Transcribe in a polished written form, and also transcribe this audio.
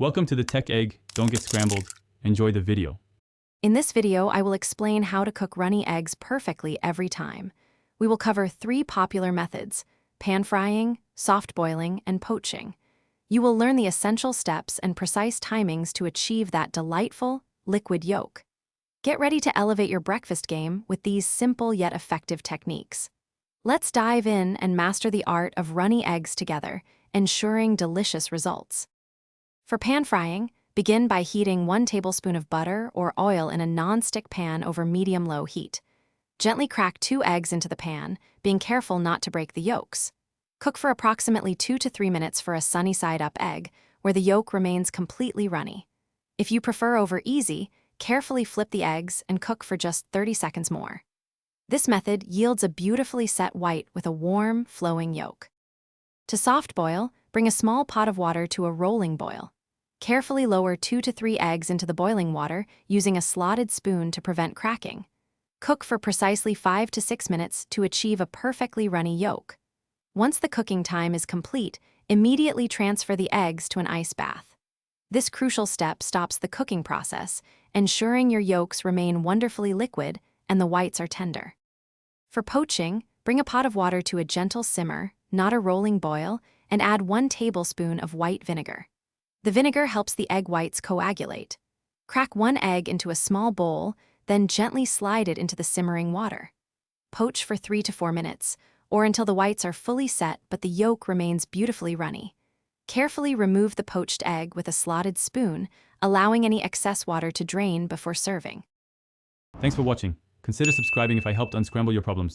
Welcome to the Tech Egg. Don't get scrambled. Enjoy the video. In this video, I will explain how to cook runny eggs perfectly every time. We will cover 3 popular methods: pan frying, soft boiling, and poaching. You will learn the essential steps and precise timings to achieve that delightful, liquid yolk. Get ready to elevate your breakfast game with these simple yet effective techniques. Let's dive in and master the art of runny eggs together, ensuring delicious results. For pan frying, begin by heating 1 tablespoon of butter or oil in a non-stick pan over medium-low heat. Gently crack 2 eggs into the pan, being careful not to break the yolks. Cook for approximately 2 to 3 minutes for a sunny-side-up egg, where the yolk remains completely runny. If you prefer over easy, carefully flip the eggs and cook for just 30 seconds more. This method yields a beautifully set white with a warm, flowing yolk. To soft boil, bring a small pot of water to a rolling boil. Carefully lower 2 to 3 eggs into the boiling water using a slotted spoon to prevent cracking. Cook for precisely 5 to 6 minutes to achieve a perfectly runny yolk. Once the cooking time is complete, immediately transfer the eggs to an ice bath. This crucial step stops the cooking process, ensuring your yolks remain wonderfully liquid and the whites are tender. For poaching, bring a pot of water to a gentle simmer, not a rolling boil, and add 1 tablespoon of white vinegar. The vinegar helps the egg whites coagulate. Crack 1 egg into a small bowl, then gently slide it into the simmering water. Poach for 3 to 4 minutes, or until the whites are fully set but the yolk remains beautifully runny. Carefully remove the poached egg with a slotted spoon, allowing any excess water to drain before serving. Thanks for watching. Consider subscribing if I helped unscramble your problems.